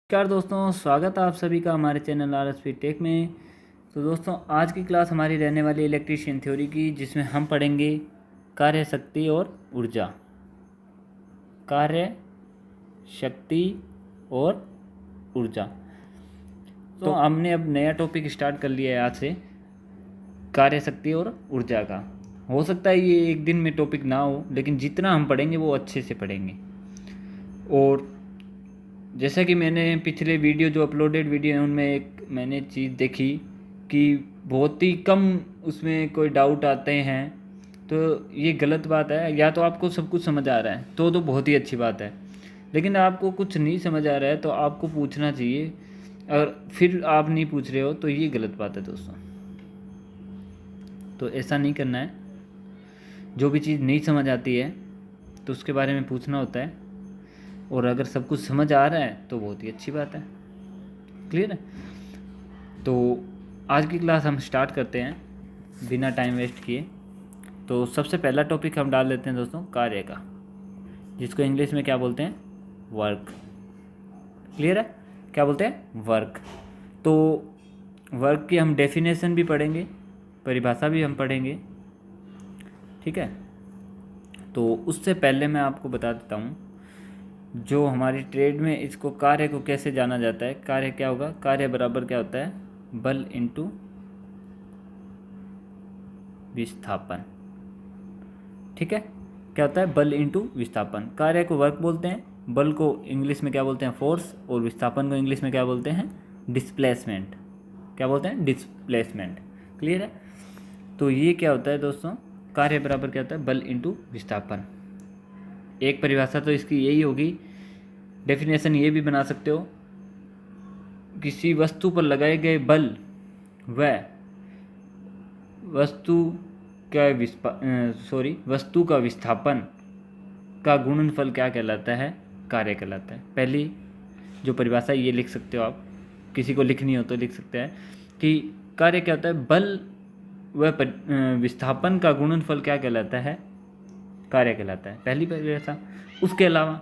नमस्कार दोस्तों, स्वागत है आप सभी का हमारे चैनल RSP टेक में। तो दोस्तों, आज की क्लास हमारी रहने वाली इलेक्ट्रीशियन थ्योरी की, जिसमें हम पढ़ेंगे कार्य शक्ति और ऊर्जा। कार्य शक्ति और ऊर्जा। तो हमने अब नया टॉपिक स्टार्ट कर लिया है आज से, कार्य शक्ति और ऊर्जा का। हो सकता है ये एक दिन में टॉपिक ना हो, लेकिन जितना हम पढ़ेंगे वो अच्छे से पढ़ेंगे। और जैसा कि मैंने पिछले वीडियो जो अपलोडेड वीडियो है उनमें एक मैंने चीज़ देखी कि बहुत ही कम उसमें कोई डाउट आते हैं, तो ये गलत बात है। या तो आपको सब कुछ समझ आ रहा है तो बहुत ही अच्छी बात है, लेकिन आपको कुछ नहीं समझ आ रहा है तो आपको पूछना चाहिए, और फिर आप नहीं पूछ रहे हो तो ये गलत बात है दोस्तों। तो ऐसा नहीं करना है। जो भी चीज़ नहीं समझ आती है तो उसके बारे में पूछना होता है, और अगर सब कुछ समझ आ रहा है तो बहुत ही अच्छी बात है। क्लियर है? तो आज की क्लास हम स्टार्ट करते हैं बिना टाइम वेस्ट किए। तो सबसे पहला टॉपिक हम डाल देते हैं दोस्तों, कार्य का, जिसको इंग्लिश में क्या बोलते हैं? वर्क। क्लियर है? क्या बोलते हैं? वर्क। तो वर्क की हम डेफिनेशन भी पढ़ेंगे, परिभाषा भी हम पढ़ेंगे। ठीक है? तो उससे पहले मैं आपको बता देता हूँ, जो हमारी ट्रेड में इसको कार्य को कैसे जाना जाता है। कार्य क्या होगा? कार्य बराबर क्या होता है? बल इंटू विस्थापन। ठीक है? क्या होता है? बल इंटू विस्थापन। कार्य को वर्क बोलते हैं, बल को इंग्लिश में क्या बोलते हैं? फोर्स, और विस्थापन को इंग्लिश में क्या बोलते हैं? डिस्प्लेसमेंट। क्या बोलते हैं? डिस्प्लेसमेंट। क्लियर है? तो ये क्या होता है दोस्तों? कार्य बराबर क्या होता है? बल इंटू विस्थापन। एक परिभाषा तो इसकी यही होगी। डेफिनेशन ये भी बना सकते हो, किसी वस्तु पर लगाए गए बल व वस्तु का विस्थापन का गुणनफल क्या कहलाता है? कार्य कहलाता है। पहली जो परिभाषा ये लिख सकते हो आप, किसी को लिखनी हो तो लिख सकते हैं कि कार्य क्या होता है? बल व विस्थापन का गुणनफल क्या कहलाता है? कार्य कहलाता है। पहली परिभाषा। उसके अलावा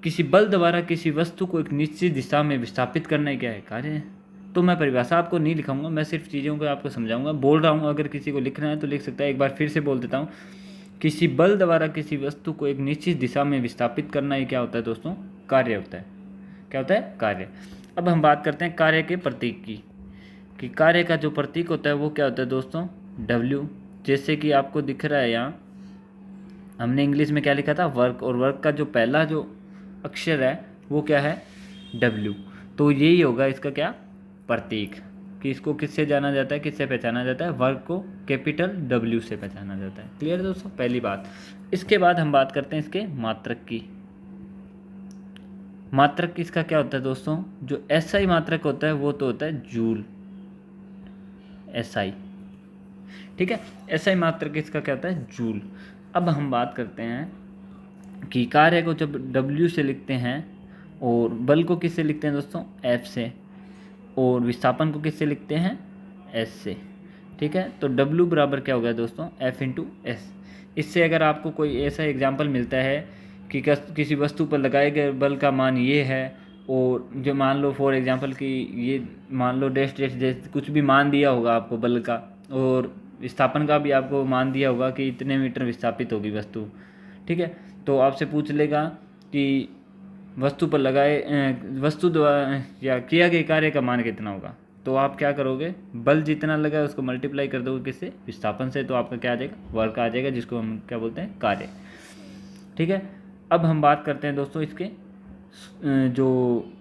किसी बल द्वारा किसी वस्तु को एक निश्चित दिशा में विस्थापित करना ही क्या है? कार्य है। तो मैं परिभाषा आपको नहीं लिखाऊंगा, मैं सिर्फ चीज़ों को आपको समझाऊंगा, बोल रहा हूँ। अगर किसी को लिखना है तो लिख सकता है। एक बार फिर से बोल देता हूँ, किसी बल द्वारा किसी वस्तु को एक निश्चित दिशा में विस्थापित करना ही क्या होता है दोस्तों? कार्य होता है। क्या होता है? कार्य। अब हम बात करते हैं कार्य के प्रतीक की, कि कार्य का जो प्रतीक होता है वो क्या होता है दोस्तों? W। जैसे कि आपको दिख रहा है यहाँ, हमने इंग्लिश में क्या लिखा था? वर्क, और वर्क का जो पहला जो अक्षर है वो क्या है? W। तो यही होगा इसका क्या? प्रतीक। कि इसको किससे जाना जाता है, किससे पहचाना जाता है? वर्क को कैपिटल W से पहचाना जाता है। क्लियर है दोस्तों? पहली बात। इसके बाद हम बात करते हैं इसके मात्रक की। मात्रक इसका क्या होता है दोस्तों? जो SI मात्रक होता है वो तो होता है जूल। SI। ठीक है? SI मात्रक इसका क्या होता है? जूल। अब हम बात करते हैं कि कार्य को जब W से लिखते हैं, और बल को किससे लिखते हैं दोस्तों? F से, और विस्थापन को किससे लिखते हैं? S से। ठीक है? तो W बराबर क्या होगा दोस्तों? F into S। इससे अगर आपको कोई ऐसा एग्जाम्पल मिलता है कि किसी वस्तु पर लगाए गए बल का मान ये है, और जो मान लो फॉर एग्जांपल कि ये मान लो डैश डैश डैश कुछ भी मान दिया होगा आपको बल का, और विस्थापन का भी आपको मान दिया होगा कि इतने मीटर विस्थापित होगी वस्तु। ठीक है? तो आपसे पूछ लेगा कि वस्तु पर वस्तु द्वारा या किया गया कार्य का मान कितना होगा, तो आप क्या करोगे? बल जितना लगा उसको मल्टीप्लाई कर दोगे किससे? विस्थापन से। तो आपका क्या आ जाएगा? वर्क आ जाएगा, जिसको हम क्या बोलते हैं? कार्य। ठीक है? अब हम बात करते हैं दोस्तों इसके जो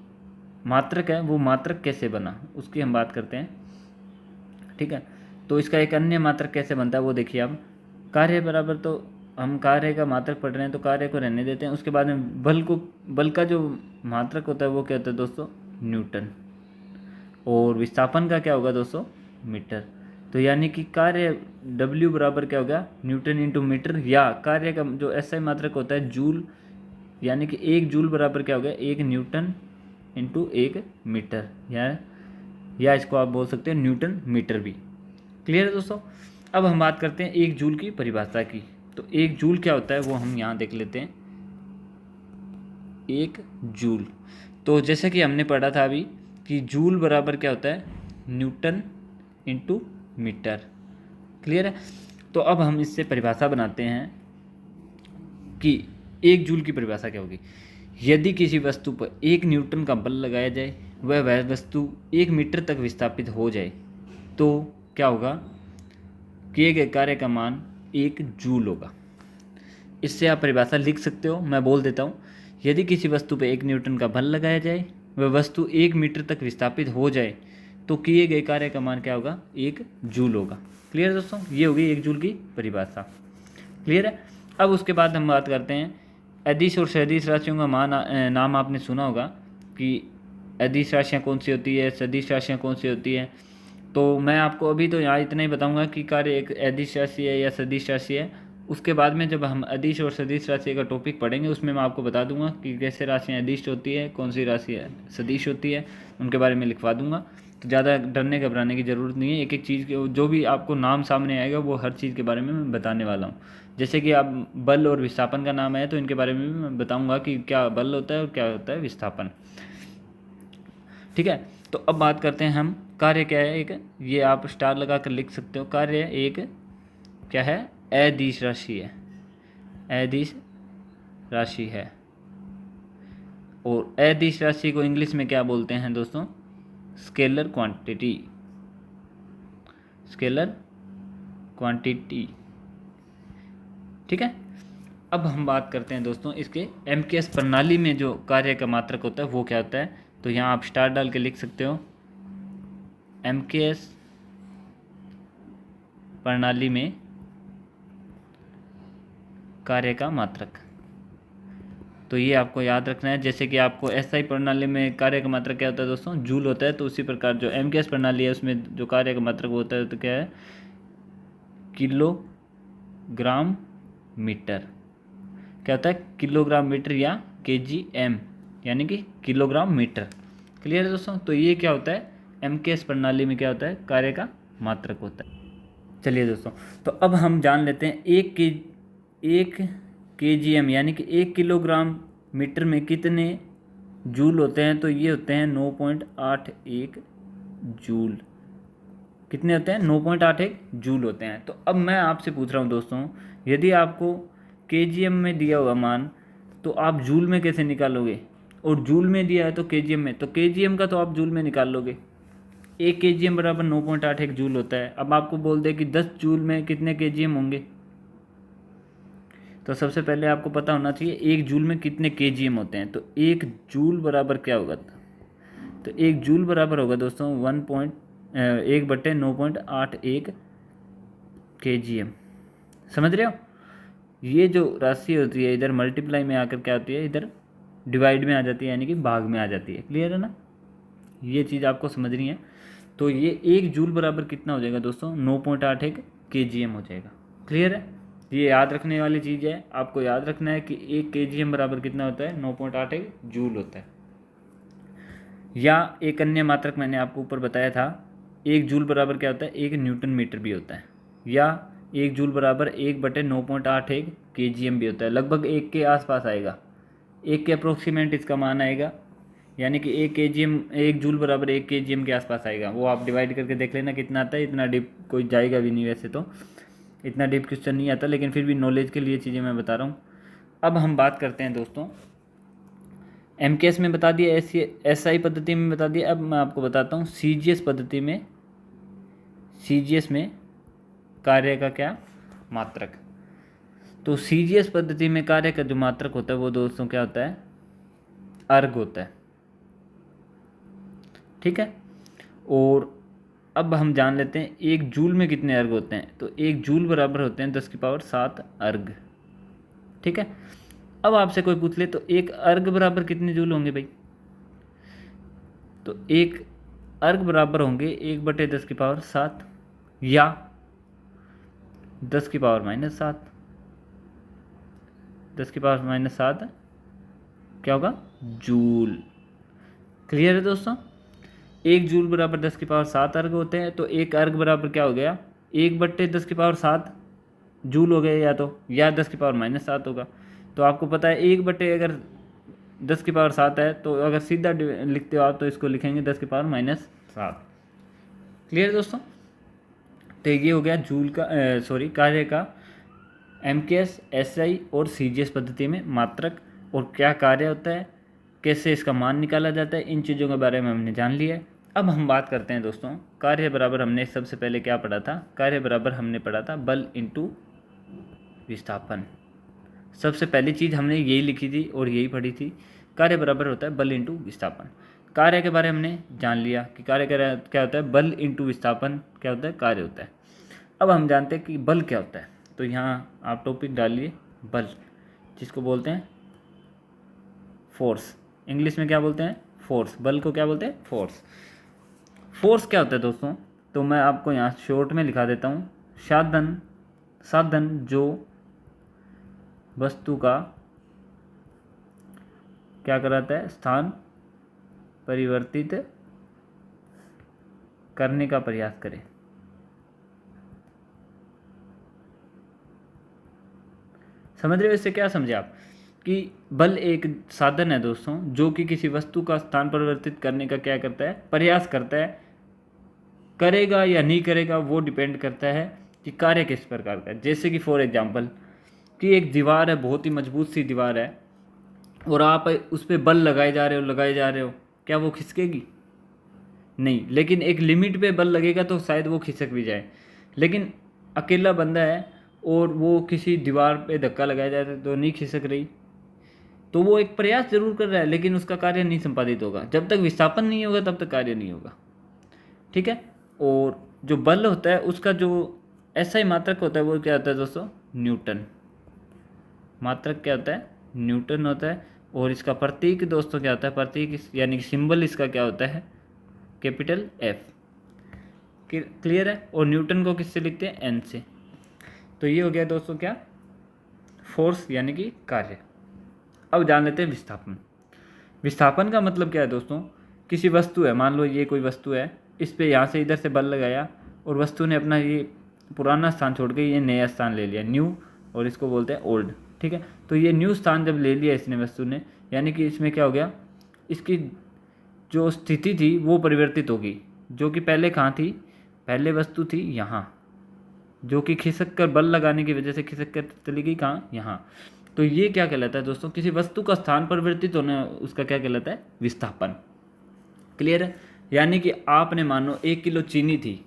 मात्रक है वो मात्रक कैसे बना, उसकी हम बात करते हैं। ठीक है? तो इसका एक अन्य मात्रक कैसे बनता है वो देखिए आप। कार्य बराबर, तो हम कार्य का मात्रक पढ़ रहे हैं तो कार्य को रहने देते हैं। उसके बाद में बल का जो मात्रक होता है वो क्या होता है दोस्तों? न्यूटन। और विस्थापन का क्या होगा दोस्तों? मीटर। तो यानी कि कार्य W बराबर क्या होगा? न्यूटन इंटू मीटर, या कार्य का जो SI मात्रक होता है जूल, यानी कि 1 जूल बराबर क्या होगा? 1 न्यूटन इंटू 1 मीटर, या इसको आप बोल सकते हैं न्यूटन मीटर भी। क्लियर है दोस्तों? अब हम बात करते हैं 1 जूल की परिभाषा की। तो 1 जूल क्या होता है वो हम यहाँ देख लेते हैं। 1 जूल, तो जैसे कि हमने पढ़ा था अभी कि जूल बराबर क्या होता है, न्यूटन इंटू मीटर। क्लियर है। तो अब हम इससे परिभाषा बनाते हैं कि एक जूल की परिभाषा क्या होगी। यदि किसी वस्तु पर 1 न्यूटन का बल लगाया जाए, वह वस्तु 1 मीटर तक विस्थापित हो जाए, तो क्या होगा, किए गए कार्य का मान 1 जूल होगा। इससे आप परिभाषा लिख सकते हो, मैं बोल देता हूँ। यदि किसी वस्तु पर 1 न्यूटन का बल लगाया जाए, वह वस्तु 1 मीटर तक विस्थापित हो जाए, तो किए गए कार्य का मान क्या होगा, 1 जूल होगा। क्लियर दोस्तों, ये होगी 1 जूल की परिभाषा। क्लियर है। अब उसके बाद हम बात करते हैं अदिश और सदिश राशियों का नाम आपने सुना होगा कि अदिश राशियाँ कौन सी होती है, सदिश राशियाँ कौन सी होती है। तो मैं आपको अभी तो यहाँ इतना ही बताऊंगा कि कार्य एक अदिश राशि है या सदिश राशि है। उसके बाद में जब हम अदिश और सदिश राशि का टॉपिक पढ़ेंगे, उसमें मैं आपको बता दूंगा कि कैसे राशियाँ अदिश होती है, कौन सी राशि सदिश होती है, उनके बारे में लिखवा दूंगा। तो ज़्यादा डरने घबराने की ज़रूरत नहीं है। एक एक चीज़ के जो भी आपको नाम सामने आएगा वो हर चीज़ के बारे में मैं बताने वाला हूँ। जैसे कि आप बल और विस्थापन का नाम है तो इनके बारे में भी मैं बताऊँगा कि क्या बल होता है और क्या होता है विस्थापन। ठीक है। तो अब बात करते हैं हम कार्य क्या है। एक ये आप स्टार लगा कर लिख सकते हो। कार्य एक क्या है, अदिश राशि है, अदिश राशि है। और अदिश राशि को इंग्लिश में क्या बोलते हैं दोस्तों, स्केलर क्वांटिटी, स्केलर क्वांटिटी। ठीक है। अब हम बात करते हैं दोस्तों इसके एमकेएस प्रणाली में जो कार्य का मात्रक होता है वो क्या होता है। तो यहाँ आप स्टार डाल के लिख सकते हो एमकेएस प्रणाली में कार्य का मात्रक। तो ये आपको याद रखना है। जैसे कि आपको एसआई प्रणाली में कार्य का मात्रक क्या होता है दोस्तों, जूल होता है। तो उसी प्रकार जो एमकेएस प्रणाली है उसमें जो कार्य का मात्रक होता है तो क्या है, किलोग्राम मीटर। क्या होता है, किलोग्राम मीटर या केजीएम, यानी कि किलोग्राम मीटर। क्लियर है दोस्तों। तो ये क्या होता है, एमकेएस प्रणाली में क्या होता है, कार्य का मात्रक होता है। चलिए दोस्तों, तो अब हम जान लेते हैं एक केजीएम यानी कि 1 किलोग्राम मीटर में कितने जूल होते हैं। तो ये होते हैं 9.81 जूल। कितने होते हैं, 9.81 जूल होते हैं। तो अब मैं आपसे पूछ रहा हूँ दोस्तों, यदि आपको केजीएम में दिया हुआ मान तो आप जूल में कैसे निकालोगे, और जूल में दिया है तो केजीएम में, तो केजीएम का तो आप जूल में निकाल लोगे। 1 केजीएम बराबर 9.81 जूल होता है। अब आपको बोल दे कि 10 जूल में कितने केजीएम होंगे, तो सबसे पहले आपको पता होना चाहिए 1 जूल में कितने केजीएम होते हैं। तो 1 जूल बराबर क्या होगा, तो 1 जूल बराबर होगा दोस्तों 1/9.81 केजीएम। समझ रहे हो। ये जो राशि होती है इधर मल्टीप्लाई में आकर क्या होती है, इधर डिवाइड में आ जाती है, यानी कि भाग में आ जाती है। क्लियर है ना, ये चीज़ आपको समझनी है। तो ये 1 जूल बराबर कितना हो जाएगा दोस्तों, 9.81 केजीएम हो जाएगा। क्लियर है। ये याद रखने वाली चीज़ है, आपको याद रखना है कि 1 केजीएम बराबर कितना होता है, 9.81 जूल होता है। या एक अन्य मात्रक मैंने आपको ऊपर बताया था, 1 जूल बराबर क्या होता है, 1 न्यूटन मीटर भी होता है। या 1 जूल बराबर 1/9.81 केजीएम भी होता है। लगभग 1 के आसपास आएगा, 1 के अप्रोक्सीमेट इसका मान आएगा। यानी कि 1 जूल बराबर 1 केजीएम के आसपास आएगा। वो आप डिवाइड करके देख लेना कितना आता है। इतना डीप कोई जाएगा भी नहीं, वैसे तो इतना डीप क्वेश्चन नहीं आता, लेकिन फिर भी नॉलेज के लिए चीज़ें मैं बता रहा हूँ। अब हम बात करते हैं दोस्तों, एमकेएस में बता दिया, एसआई पद्धति में बता दिया। अब मैं आपको बताता हूँ सीजीएस पद्धति में, सीजीएस में कार्य का क्या मात्रक। तो सीजीएस पद्धति में कार्य का जो मात्रक होता है वो दोस्तों क्या होता है, अर्ग होता है। ठीक है। और अब हम जान लेते हैं 1 जूल में कितने अर्ग होते हैं। तो 1 जूल बराबर होते हैं 10⁻7 अर्ग। ठीक है। अब आपसे कोई पूछ ले तो 1 अर्ग बराबर कितने जूल होंगे भाई, तो 1 अर्ग बराबर होंगे 1/10⁻7 या 10⁻⁷। 10⁻⁷ क्या होगा, जूल। क्लियर है दोस्तों। 1 जूल बराबर 10⁻7 अर्ग होते हैं। तो 1 अर्ग बराबर क्या हो गया, 1/10⁻7 जूल हो गए, या 10⁻⁷ होगा। तो आपको पता है 1 बटे अगर 10 की पावर 7 है, तो अगर सीधा लिखते हो आप तो इसको लिखेंगे 10 की पावर -7। क्लियर दोस्तों? तो ये हो गया जूल का कार्य का एमकेएस, एसआई और सीजीएस पद्धति में मात्रक और क्या कार्य होता है, कैसे इसका मान निकाला जाता है, इन चीज़ों के बारे में हमने जान लिया है। अब हम बात करते हैं दोस्तों, कार्य बराबर हमने सबसे पहले क्या पढ़ा था? कार्य बराबर हमने पढ़ा था बल इंटू विस्थापन। सबसे पहली चीज़ हमने यही लिखी थी और यही पढ़ी थी, कार्य बराबर होता है बल इंटू विस्थापन। कार्य के बारे में हमने जान लिया कि कार्य क्या होता है, बल इंटू विस्थापन क्या होता है, कार्य होता है। अब हम जानते हैं कि बल क्या होता है, तो यहाँ आप टॉपिक डालिए बल, जिसको बोलते हैं फोर्स। इंग्लिश में क्या बोलते हैं? फोर्स। बल को क्या बोलते हैं? फोर्स। फोर्स क्या होता है दोस्तों? तो मैं आपको यहाँ शॉर्ट में लिखा देता हूँ, साधन जो वस्तु का क्या कराता है, स्थान परिवर्तित करने का प्रयास करे। समझ रहे हो इससे क्या समझे आप? कि बल एक साधन है दोस्तों जो कि किसी वस्तु का स्थान परिवर्तित करने का क्या करता है, प्रयास करता है। करेगा या नहीं करेगा वो डिपेंड करता है कि कार्य किस प्रकार का है। जैसे कि फॉर एग्जांपल कि एक दीवार है, बहुत ही मजबूत सी दीवार है, और आप उस पर बल लगाए जा रहे हो, क्या वो खिसकेगी? नहीं। लेकिन एक लिमिट पे बल लगेगा तो शायद वो खिसक भी जाए। लेकिन अकेला बंदा है और वो किसी दीवार पे धक्का लगाया जाए तो नहीं खिसक रही, तो वो एक प्रयास जरूर कर रहा है लेकिन उसका कार्य नहीं संपादित होगा। जब तक विस्थापन नहीं होगा तब तक कार्य नहीं होगा। ठीक है। और जो बल होता है उसका जो ऐसा ही मात्रक होता है वो क्या होता है दोस्तों? न्यूटन। मात्रक क्या होता है? न्यूटन होता है। और इसका प्रतीक दोस्तों क्या होता है? प्रतीक यानी कि सिंबल इसका क्या होता है? Capital F. क्लियर है? और न्यूटन को किससे लिखते हैं? एन से। तो ये हो गया दोस्तों क्या? फोर्स यानी कि कार्य। अब जान लेते हैं विस्थापन। विस्थापन का मतलब क्या है दोस्तों? किसी वस्तु है, मान लो ये कोई वस्तु है, इस पे यहाँ से इधर से बल लगाया और वस्तु ने अपना ये पुराना स्थान छोड़ के ये नया स्थान ले लिया, न्यू, और इसको बोलते हैं ओल्ड। ठीक है। तो ये न्यू स्थान जब ले लिया इसने वस्तु ने, यानी कि इसमें क्या हो गया, इसकी जो स्थिति थी वो परिवर्तित होगी। जो कि पहले कहाँ थी? पहले वस्तु थी यहाँ, जो कि खिसक कर, बल लगाने की वजह से खिसक कर चली गई कहाँ? यहाँ। तो ये क्या कहलाता है दोस्तों? किसी वस्तु का स्थान परिवर्तित होना, उसका क्या कहलाता है? विस्थापन। क्लियर है? यानी कि आपने मानो 1 किलो चीनी थी,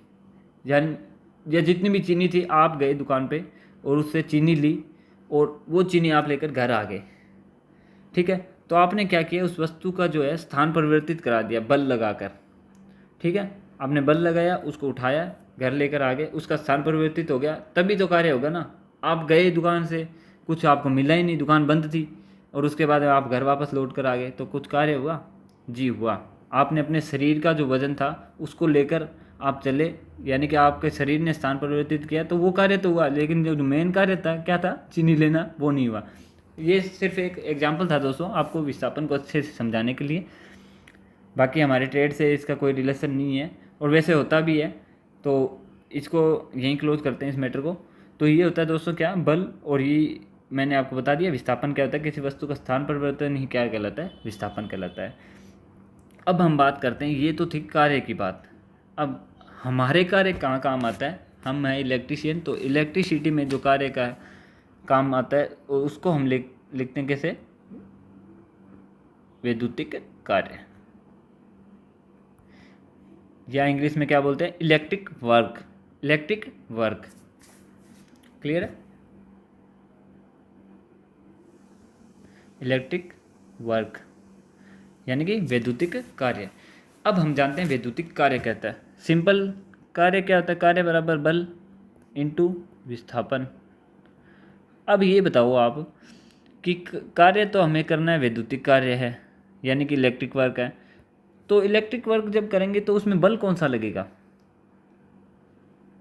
या जितनी भी चीनी थी, आप गए दुकान पे और उससे चीनी ली और वो चीनी आप लेकर घर आ गए। ठीक है। तो आपने क्या किया, उस वस्तु का जो है स्थान परिवर्तित करा दिया बल लगाकर। ठीक है। आपने बल लगाया, उसको उठाया, घर लेकर आ गए, उसका स्थान परिवर्तित हो गया, तभी तो कार्य होगा ना। आप गए दुकान से, कुछ आपको मिला ही नहीं, दुकान बंद थी, और उसके बाद आप घर वापस लौट कर आ गए, तो कुछ कार्य हुआ? जी हुआ। आपने अपने शरीर का जो वजन था उसको लेकर आप चले, यानी कि आपके शरीर ने स्थान परिवर्तित किया, तो वो कार्य तो हुआ। लेकिन जो मेन कार्य था क्या था? चीनी लेना, वो नहीं हुआ। ये सिर्फ एक एग्जाम्पल था दोस्तों, आपको विस्थापन को अच्छे से समझाने के लिए। बाकी हमारे ट्रेड से इसका कोई रिलेशन नहीं है, और वैसे होता भी है, तो इसको यहीं क्लोज करते हैं इस मैटर को। तो ये होता है दोस्तों क्या? बल। और ये मैंने आपको बता दिया विस्थापन क्या होता है। किसी वस्तु का स्थान परिवर्तन ही क्या कहलाता है? विस्थापन कहलाता है। अब हम बात करते हैं, ये तो थी कार्य की बात। अब हमारे कार्य कहाँ काम आता है? हम हैं इलेक्ट्रीशियन, तो इलेक्ट्रिसिटी में जो कार्य का काम आता है उसको हम लिखते हैं कैसे? वैद्युतिक कार्य, या इंग्लिश में क्या बोलते हैं? Electric work. Electric work. Clear है? इलेक्ट्रिक वर्क यानी कि वैद्युतिक कार्य। अब हम जानते हैं वैद्युतिक कार्य कहता है, सिंपल कार्य क्या होता है? कार्य बराबर बल इंटू विस्थापन। अब ये बताओ आप कि कार्य तो हमें करना है, वैद्युतिक कार्य है यानी कि इलेक्ट्रिक वर्क है, तो इलेक्ट्रिक वर्क जब करेंगे तो उसमें बल कौन सा लगेगा?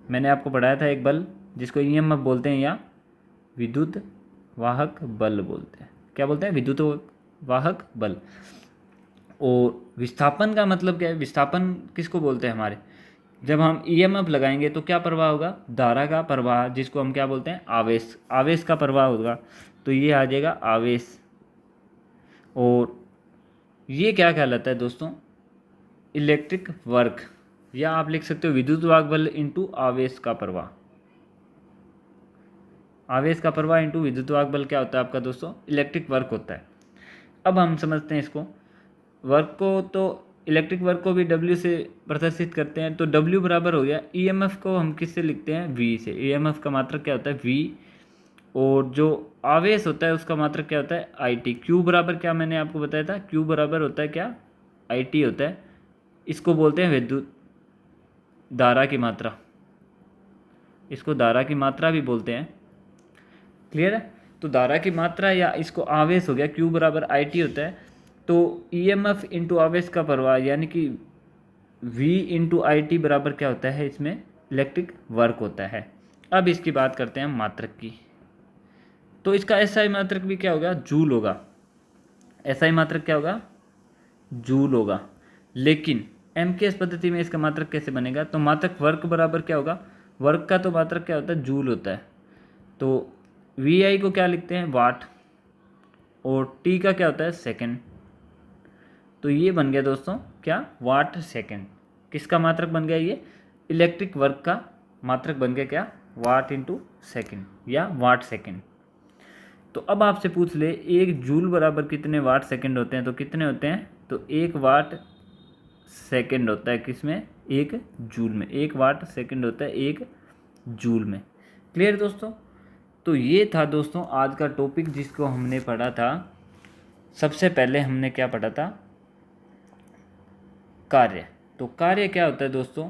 मैंने आपको पढ़ाया था एक बल जिसको ईएमएफ बोलते हैं या विद्युत वाहक बल बोलते हैं। क्या बोलते हैं? विद्युत वाहक बल। और विस्थापन का मतलब क्या है? विस्थापन किसको बोलते हैं? हमारे जब हम ईएमएफ लगाएंगे तो क्या प्रवाह होगा? धारा का प्रवाह, जिसको हम क्या बोलते हैं? आवेश। आवेश का प्रवाह होगा, तो ये आ जाएगा आवेश। और ये क्या कहलाता है दोस्तों, इलेक्ट्रिक वर्क, या आप लिख सकते हो विद्युत वाहक बल इंटू आवेश का प्रवाह। आवेश का प्रवाह इंटू विद्युत वाहक बल क्या होता है आपका दोस्तों, इलेक्ट्रिक वर्क होता है। अब हम समझते हैं इसको, वर्क को, तो इलेक्ट्रिक वर्क को भी W से प्रदर्शित करते हैं। तो W बराबर हो गया, EMF को हम किससे लिखते हैं, V से। EMF का मात्रक क्या होता है, V, और जो आवेश होता है उसका मात्रक क्या होता है, IT। Q बराबर क्या मैंने आपको बताया था, Q बराबर होता है क्या, IT होता है। इसको बोलते हैं विद्युत धारा की मात्रा, इसको धारा की मात्रा भी बोलते हैं। क्लियर है। तो धारा की मात्रा या इसको आवेश हो गया, Q बराबर IT होता है। तो EMF इंटू आवेश का प्रवाह यानी कि V इंटू IT बराबर क्या होता है, इसमें इलेक्ट्रिक वर्क होता है। अब इसकी बात करते हैं मात्रक की। तो इसका SI मात्रक भी क्या होगा, जूल होगा। SI मात्रक क्या होगा, जूल होगा। लेकिन MKS पद्धति में इसका मात्रक कैसे बनेगा, तो मात्रक वर्क बराबर क्या होगा, वर्क का तो मात्रक क्या होता है, जूल होता है। तो VI को क्या लिखते हैं, वाट, और T का क्या होता है, सेकंड। तो ये बन गया दोस्तों क्या, वाट सेकंड। किसका मात्रक बन गया, ये इलेक्ट्रिक वर्क का मात्रक बन गया क्या, वाट इंटू सेकेंड या वाट सेकंड। तो अब आपसे पूछ ले, एक जूल बराबर कितने वाट सेकंड होते हैं, तो कितने होते हैं, तो एक वाट सेकंड होता है किसमें, एक जूल में। एक वाट सेकंड होता है एक जूल में। क्लियर दोस्तों। तो ये था दोस्तों आज का टॉपिक जिसको हमने पढ़ा था। सबसे पहले हमने क्या पढ़ा था, कार्य। तो कार्य क्या होता है दोस्तों,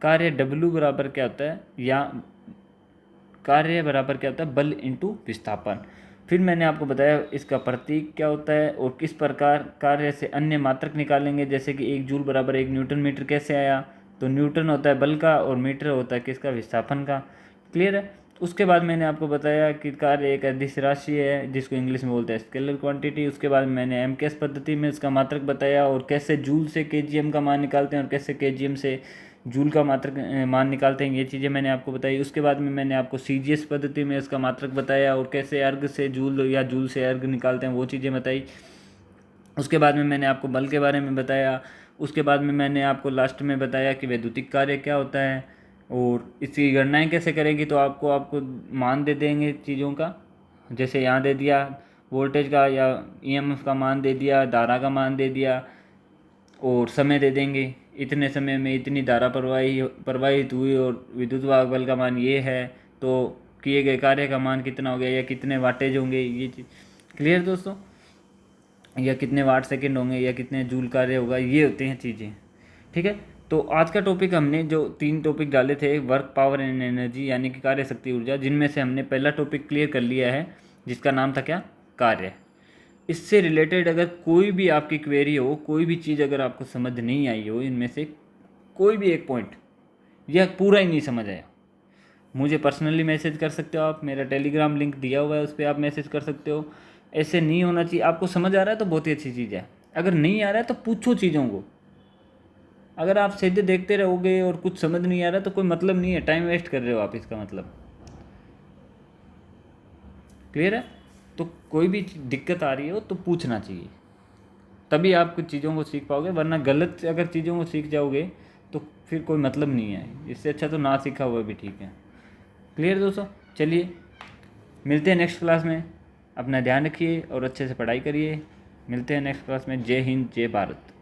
कार्य W बराबर क्या होता है, या कार्य बराबर क्या होता है, बल इंटू विस्थापन। फिर मैंने आपको बताया इसका प्रतीक क्या होता है और किस प्रकार कार्य से अन्य मात्रक निकालेंगे, जैसे कि एक जूल बराबर एक न्यूटन मीटर कैसे आया, तो न्यूटन होता है बल का और मीटर होता है किसका, विस्थापन का। क्लियर है। उसके बाद मैंने आपको बताया कि कार्य एक अदिश राशि है जिसको इंग्लिश में बोलते हैं स्केलर क्वांटिटी। उसके बाद मैंने MKS पद्धति में इसका मात्रक बताया और कैसे जूल से KGM का मान निकालते हैं और कैसे KGM से जूल का मात्रक मान निकालते हैं, ये चीज़ें मैंने आपको बताई। उसके बाद में मैंने आपको CGS पद्धति में इसका मात्रक बताया और कैसे अर्ग से जूल या जूल से अर्ग निकालते हैं, वो चीज़ें बताई। उसके बाद में मैंने आपको बल के बारे में बताया। उसके बाद में मैंने आपको लास्ट में बताया कि वैद्युतिक कार्य क्या होता है और इसकी गणनाएं कैसे करेंगी। तो आपको मान दे देंगे चीज़ों का, जैसे यहाँ दे दिया वोल्टेज का या EMF का मान दे दिया, धारा का मान दे दिया और समय दे देंगे, इतने समय में इतनी धारा प्रवाहित हुई और विद्युत वाहक बल का मान ये है, तो किए गए कार्य का मान कितना हो गया या कितने वाटेज होंगे, ये चीज़। क्लियर दोस्तों। या कितने वाट सेकंड होंगे या कितने जूल कार्य होगा, ये होते हैं चीज़ें। ठीक है। तो आज का टॉपिक हमने जो 3 टॉपिक डाले थे, वर्क, पावर एंड एनर्जी यानी कि कार्य, शक्ति, ऊर्जा, जिनमें से हमने पहला टॉपिक क्लियर कर लिया है जिसका नाम था क्या, कार्य। इससे रिलेटेड अगर कोई भी आपकी क्वेरी हो, कोई भी चीज़ अगर आपको समझ नहीं आई हो, इनमें से कोई भी एक पॉइंट या पूरा ही नहीं समझ आया, मुझे पर्सनली मैसेज कर सकते हो आप। मेरा टेलीग्राम लिंक दिया हुआ है, उस पर आप मैसेज कर सकते हो। ऐसे नहीं होना चाहिए। आपको समझ आ रहा है तो बहुत ही अच्छी चीज़ है, अगर नहीं आ रहा है तो पूछो चीज़ों को। अगर आप सीधे देखते रहोगे और कुछ समझ नहीं आ रहा तो कोई मतलब नहीं है, टाइम वेस्ट कर रहे हो आप, इसका मतलब। क्लियर है। तो कोई भी दिक्कत आ रही हो तो पूछना चाहिए, तभी आप कुछ चीज़ों को सीख पाओगे, वरना गलत अगर चीज़ों को सीख जाओगे तो फिर कोई मतलब नहीं है। इससे अच्छा तो ना सीखा हुआ भी ठीक है। क्लियर दोस्तों। चलिए मिलते हैं नेक्स्ट क्लास में। अपना ध्यान रखिए और अच्छे से पढ़ाई करिए। मिलते हैं नेक्स्ट क्लास में। जय हिंद, जय भारत।